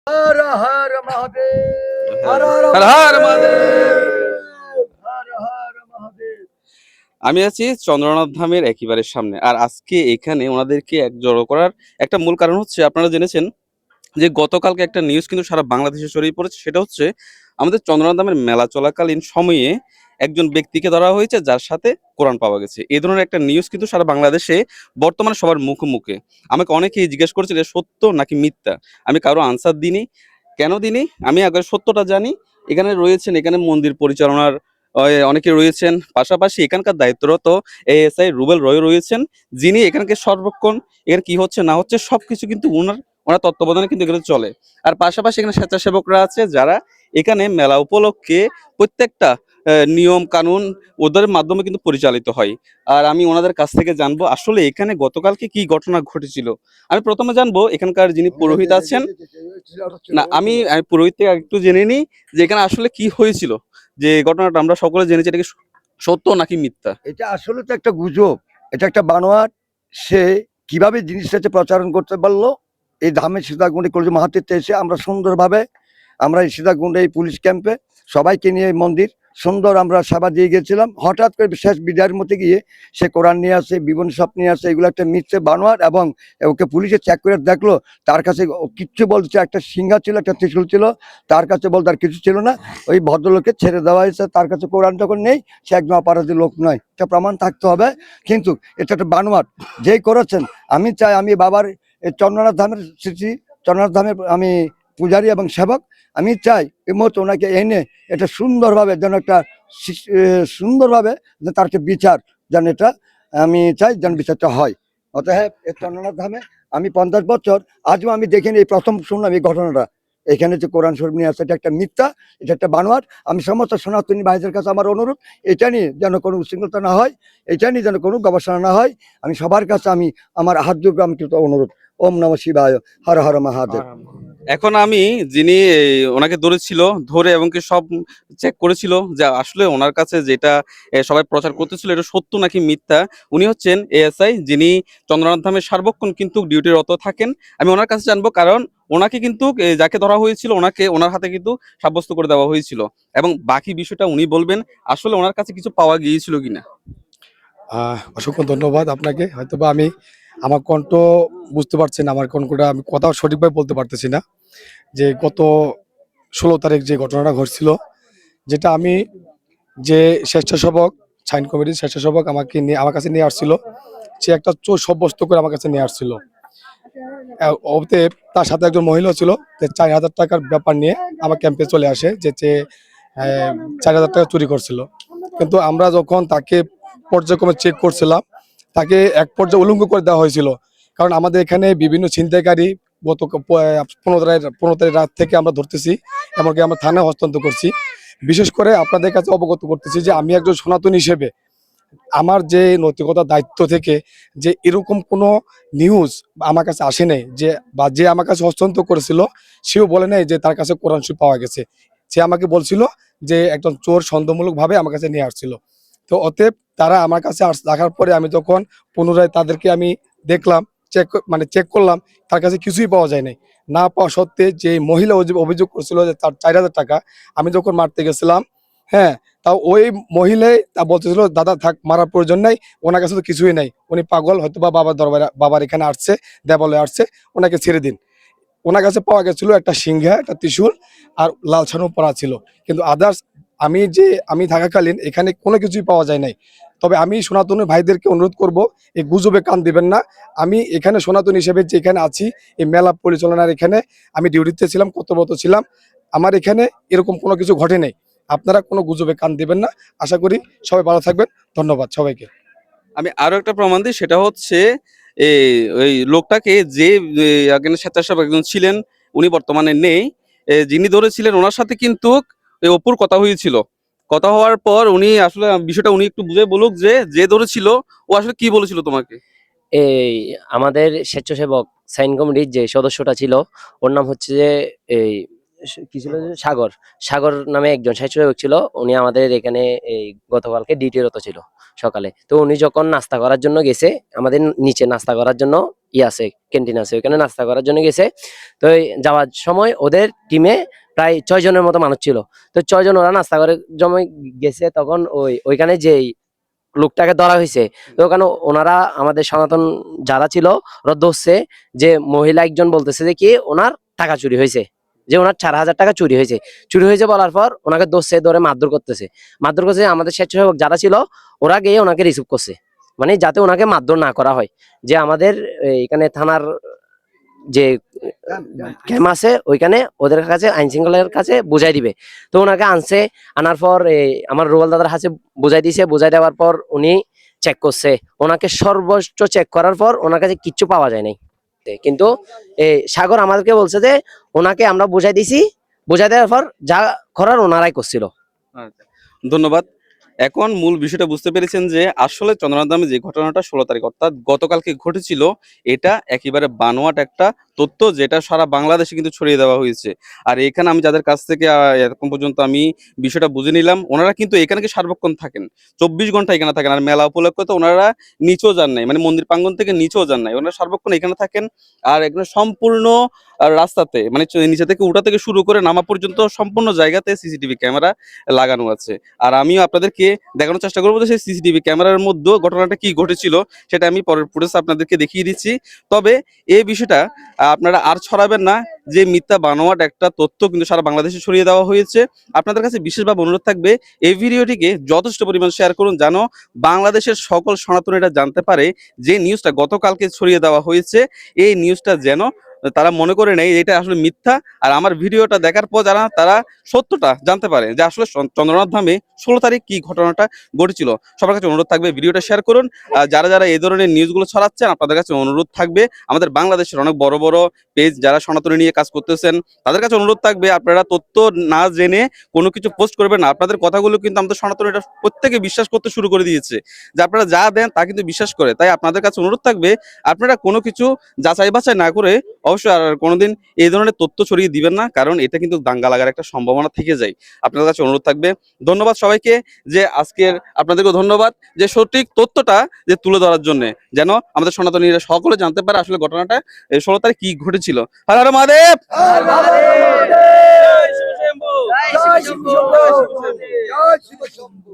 हर हर महादेव হর হর মহাদেব। हर हर महादेव। আমি আছি চন্দ্রনাথ ধামের একেবারে সামনে। আর আজকে এখানে ওনাদেরকে এক জড়ো করার একটা মূল কারণ হচ্ছে, আপনারা জেনেছেন যে গতকালকে একটা নিউজ কিন্তু সারা বাংলাদেশে ছড়িয়ে পড়েছে। সেটা হচ্ছে আমাদের চন্দ্রনাথ ধামের মেলা চলাকালীন সময়ে একজন ব্যক্তিকে ধরা হয়েছে যার সাথে কোরআন পাওয়া গেছে। এই ধরনের একটা নিউজ কিন্তু সারা বাংলাদেশে বর্তমানে সবার মুখে মুখে। আমাকে অনেকেই জিজ্ঞেস করেছিল এটা সত্য নাকি মিথ্যা। আমি কারো আনসার দিইনি। কেন দিইনি? আমি আগে সত্যটা জানি। এখানে রয়েছেন, এখানে মন্দির পরিচালনার অনেকে রয়েছেন, পাশাপাশি এখানকার দায়িত্বরত এএসআই রুবেল রয় রয়েছেন, যিনি এখানকে সর্বক্ষণ এর কি হচ্ছে না হচ্ছে সবকিছু কিন্তু ওনার তত্ত্বাবধানে কিন্তু এখানে চলে। আর পাশাপাশি এখানে স্বেচ্ছাসেবকরা আছে যারা এখানে মেলা উপলক্ষে প্রত্যেকটা নিয়ম কানুন ওদের মাধ্যমে কিন্তু পরিচালিত হয়। আর আমি ওনাদের কাছ থেকে জানবো আসলে এখানে গতকালকে কি ঘটনা ঘটেছিল। আমি প্রথমে জানবো এখানকার যিনি পুরোহিত আছেন। না, আমি পুরোহিত থেকে একটু জেনে নিই যে এখানে আসলে কি হয়েছিল। যে ঘটনাটা আমরা সকলে জেনেছি, এটা কি সত্য নাকি মিথ্যা? এটা আসলে তো একটা গুজব, এটা একটা বানোয়াট। সে কিভাবে জিনিসটাকে প্রচারণ করতে পারলো? এই ধামে সীতাকুণ্ডে কলেজ মাহাতীর্থে এসে আমরা সুন্দরভাবে আমরা এই সীতাকুণ্ডে এই পুলিশ ক্যাম্পে সবাইকে নিয়ে এই মন্দির সুন্দর আমরা সেবা দিয়ে গেছিলাম। হঠাৎ করে শেষ বিদায়ের মধ্যে গিয়ে সে কোরআন নিয়ে আসে, বিবরণ সব নিয়ে আসে, এগুলো একটা মিথ্যে বানোয়াট। এবং ওকে পুলিশে চেক করে দেখলো, তার কাছে কিচ্ছু বলছে, একটা সিংহা ছিল, একটা ত্রিশূল ছিল, তার কাছে বলতে আর কিছু ছিল না। ওই ভদ্রলোককে ছেড়ে দেওয়া হয়েছে, তার কাছে কোরআন যখন নেই সে একদম অপরাধী লোক নয়, এটা প্রমাণ থাকতে হবে। কিন্তু এটা একটা বানোয়াট যেই করেছেন। আমি চাই, আমি বাবার চন্দ্রনাথ ধামের শ্রী চন্দ্রনাথ ধামের আমি পূজারী এবং সেবক, আমি চাই এই মুহূর্তে ওনাকে এনে এটা সুন্দরভাবে যেন একটা সুন্দরভাবে যে তার বিচার যেন এটা আমি চাই যেন বিচারটা হয়। অতএব এই চন্দ্রনাথ ধামে আমি 50 বছর আজও আমি দেখিনি, এই প্রথম শুনলাম এই ঘটনাটা। এখানে যে কোরআন শরীফ নিয়ে আসে এটা একটা মিথ্যা, এটা একটা বানোয়াট। আমি সমস্ত সনাতনী ভাইদের কাছে আমার অনুরোধ, এটা নিয়ে যেন কোনো উচ্ছৃঙ্খলতা না হয়, এটা নিয়ে যেন কোনো গবেষণা না হয়। আমি সবার কাছে আমি আমার হাত যোগ্য আমি অনুরোধ। ওম নমঃ শিবায়, হর হর মহাদেব। এখন আমি যিনি ওনাকে ধরেছিল, ধরে এবং কি সব চেক করেছিল যে আসলে ওনার কাছে যেটা সবাই প্রচার করতেছিল এটা সত্য নাকি মিথ্যা, উনি হচ্ছেন এএসআই যিনি চন্দ্রনাথ ধামের সার্বক্ষণ কিন্তু ডিউটিরত থাকেন। আমি ওনার কাছে জানবো, কারণ ওনাকে কিন্তু যাকে ধরা হয়েছিল ওনাকে ওনার হাতে কিন্তু সাব্যস্ত করে দেওয়া হয়েছিল, এবং বাকি বিষয়টা উনি বলবেন আসলে ওনার কাছে কিছু পাওয়া গিয়েছিল কিনা। অসংখ্য ধন্যবাদ আপনাকে। হয়তোবা আমি আমার কণ্ঠ বুঝতে পারছেন, আমার কণ্ঠটা আমি কথা সঠিকভাবে বলতে পারতেছি না। যে গত 16 তারিখ যে ঘটনাটা ঘটছিল, যেটা আমি যে স্বেচ্ছাসেবক সাইন কমিটির স্বেচ্ছাসেবক আমাকে নিয়ে আমার কাছে নিয়ে আসছিল, সে একটা চোর সাব্যস্ত করে আমার কাছে নিয়ে আসছিল। ওতে তার সাথে একজন মহিলা ছিল, 4000 টাকার ব্যাপার নিয়ে আমার ক্যাম্পে চলে আসে যে 4000 টাকা চুরি করছিল। কিন্তু আমরা যখন তাকে পর্যায়ক্রমে চেক করছিলাম, তাকে এক পর্যায়ে উলঙ্গ করে দেওয়া হয়েছিল। কারণ আমাদের এখানে বিভিন্ন ছিনতাইকারী গত 15 তারিখ রাত থেকে আমরা ধরতেছি, এমনকি আমরা থানায় হস্তান্তর করছি। বিশেষ করে আপনাদের কাছে অবগত করতেছি যে আমি একজন সনাতন হিসেবে আমার যে নৈতিকতা দায়িত্ব থেকে যে এরকম কোনো নিউজ আমার কাছে আসে নাই, যে বা যে আমার কাছে হস্তান্তর করেছিল সেও বলে নাই যে তার কাছে কোরআন শরীফ পাওয়া গেছে। সে আমাকে বলছিল যে একজন চোর সন্দেহমূলকভাবে আমার কাছে নিয়ে আসছিল। তো অতএব তারা আমার কাছে রাখার পরে আমি যখন পুনরায় তাদেরকে আমি দেখলাম, চেক করলাম, তার কাছে কিছুই পাওয়া যায় নাই। না পাওয়া সত্ত্বে যে মহিলা অভিযোগ করছিল যে তার 4000 টাকা, আমি যখন মারতে গেছিলাম, হ্যাঁ, তাও ওই মহিলাই তা বলতেছিল দাদা থাক, মারার প্রয়োজন নাই, ওনার কাছে তো কিছুই নাই, উনি পাগল, হয়তো বা বাবার দরবারে বাবার এখানে আসছে, দেবালয়ে আসছে, ওনাকে ছেড়ে দিন। ওনার কাছে পাওয়া গেছিল একটা সিংহা, একটা ত্রিশূল আর লাল ছানু পরা ছিল। কিন্তু আদার্স আমি থাকাকালীন এখানে কোনো কিছুই পাওয়া যায় নাই। তবে আমি সনাতনী ভাইদেরকে অনুরোধ করব, এই গুজবে কান দিবেন না। আমি এখানে সনাতন হিসেবে যে এখানে আছি, এই মেলা পরিচালনার এখানে আমি ডিউটিতে ছিলাম, কর্তব্যরত ছিলাম, আমার এখানে এরকম কোনো কিছু ঘটে নাই। আপনারা কোনো গুজবে কান দিবেন না। আশা করি সবাই ভালো থাকবেন। ধন্যবাদ সবাইকে। আমি আরো একটা প্রমাণ দিই, সেটা হচ্ছে এই ওই লোকটাকে যে স্বেচ্ছাসেবক একজন ছিলেন, উনি বর্তমানে নেই। যিনি ধরেছিলেন ওনার সাথে কিন্তু এই অপুর কথা হয়েছিল। কথা হওয়ার পর উনি আসলে বিষয়টা উনি একটু বুঝে বলুক যে যে ধরেছিল ও আসলে কি বলেছিল তোমাকে। এই আমাদের স্বেচ্ছাসেবক সাইন কমিটির যে সদস্যটা ছিল, ওর নাম হচ্ছে যে এই কি ছিল যে সাগর। সাগর নামে একজন স্বেচ্ছাসেবক ছিল। উনি আমাদের এখানে এই গতকালকে ডিউটিরত ছিল সকালে। তো উনি যখন নাস্তা করার জন্য গেছে, আমাদের নিচে নাস্তা করার জন্য আছে, ক্যান্টিন আছে, ওইখানে নাস্তা করার জন্য গেছে। তো এই যাওয়ার সময় ওদের টিমে প্রায় 6 জনের মতো মানুষ ছিল। তো 6 জন ওরা নাস্তা করে জমে গেছে, তখন ওইখানে যেই লোকটাকে ধরা হয়েছে, তো ওখানে ওনারা আমাদের সনাতন যারা ছিল ওরা ধরছে যে মহিলা একজন বলতেছে যে কি ওনার টাকা চুরি হয়েছে, যে ওনার 4,000 টাকা চুরি হয়েছে বলার পর ওনাকে ধরে মারধর করতেছে। আমাদের স্বেচ্ছাসেবক যারা ছিল ওরা গিয়ে ওনাকে রিসিভ করছে, মানে যাতে ওনাকে মারধর না করা হয়, যে আমাদের এখানে থানার যে ক্যাম্প আছে ওইখানে ওদের কাছে আইন শৃঙ্খলার কাছে বুঝাই দিবে। তো ওনাকে আনছে, আনার পর আমার রুবেল দাদার হাতে বুঝাই দিয়েছে, বুঝাই দেওয়ার পর উনি চেক করছে, ওনাকে সর্বোচ্চ চেক করার পর ওনার কাছে কিচ্ছু পাওয়া যায় নাই। কিন্তু সাগর আমাদেরকে বলছে যে ওনাকে আমরা বুঝাই দিছি, বুঝাই দেওয়ার পর যা করার ওনারাই করছিল। আচ্ছা, ধন্যবাদ। এখন মূল বিষয়টা বুঝতে পেরেছেন যে আসলে চন্দ্রনাথ ধামে যে ঘটনাটা 16 তারিখ অর্থাৎ গতকালকে ঘটেছিল, এটা একেবারে বানোয়াট একটা তথ্য, যেটা সারা বাংলাদেশে কিন্তু ছড়িয়ে দেওয়া হয়েছে। আর এখানে আমি যাদের কাছ থেকে এখন পর্যন্ত আমি বিষয়টা বুঝে নিলাম, ওনারা কিন্তু এখানে কি সার্বক্ষণ থাকেন, 24 ঘন্টা এখানে থাকেন। আর মেলা উপলক্ষে তো ওনারা নিচেও যান নাই, মানে মন্দির প্রাঙ্গণ থেকে নিচেও যান নাই, ওনারা সার্বক্ষণ এখানে থাকেন। আর এখানে সম্পূর্ণ রাস্তাতে, মানে নিচে থেকে উঠা থেকে শুরু করে নামা পর্যন্ত সম্পূর্ণ জায়গাতে সিসিটিভি ক্যামেরা লাগানো আছে। আর আমিও আপনাদেরকে দেখানোর চেষ্টা করবো যে সেই সিসিটিভি ক্যামেরার মধ্যে ঘটনাটা কি ঘটেছিল সেটা আমি পরের ফুটেজ আপনাদেরকে দেখিয়ে দিচ্ছি। তবে এই বিষয়টা আপনারা আর ছড়াবেন না, যে মিথ্যা বানোয়াট একটা তথ্য কিন্তু সারা বাংলাদেশে ছড়িয়ে দেওয়া হয়েছে। আপনাদের কাছে বিশেষভাবে অনুরোধ থাকবে এই ভিডিওটিকে যথেষ্ট পরিমাণ শেয়ার করুন, যেন বাংলাদেশের সকল সনাতনীরা জানতে পারে যে নিউজটা গতকালকে ছড়িয়ে দেওয়া হয়েছে, এই নিউজটা যেন তারা মনে করে নেই এটা আসলে মিথ্যা। আর আমার ভিডিওটা দেখার পর তারা সত্যটা জানতে পারে যে আসলে চন্দ্রনাথ ধামে 16 তারিখ কি ঘটনাটা ঘটেছিল। সবার কাছে অনুরোধ থাকবে ভিডিওটা শেয়ার করুন। যারা এই ধরনের নিউজগুলো ছড়াচ্ছেন, আপনাদের কাছে অনুরোধ থাকবে, আমাদের বাংলাদেশের অনেক বড় বড় পেজ যারা সনাতনী নিয়ে কাজ করতেছেন তাদের কাছে অনুরোধ থাকবে আপনারা তথ্য না জেনে কোনো কিছু পোস্ট করবেন না। আপনাদের কথাগুলো কিন্তু আমাদের সনাতনীরা প্রত্যেকে বিশ্বাস করতে শুরু করে দিয়েছে, যে আপনারা যা দেন তা কিন্তু বিশ্বাস করে। তাই আপনাদের কাছে অনুরোধ থাকবে আপনারা কোনো কিছু যাচাই বাছাই না করে অবশ্যই আর কোনোদিন এই ধরনের তথ্য ছড়িয়ে দিবেন না, কারণ এটা কিন্তু দাঙ্গা লাগার একটা সম্ভাবনা থেকে যায়। আপনাদের কাছে অনুরোধ থাকবে। ধন্যবাদ সবাইকে, যে আজকের আপনাদেরকেও ধন্যবাদ যে সঠিক তথ্যটা যে তুলে ধরার জন্য, যেন আমাদের সনাতনীরা সকলে জানতে পারে আসলে ঘটনাটা 16 তারিখ কি ঘটেছিল। হর হর মহাদেব। জয় শিব শম্ভু।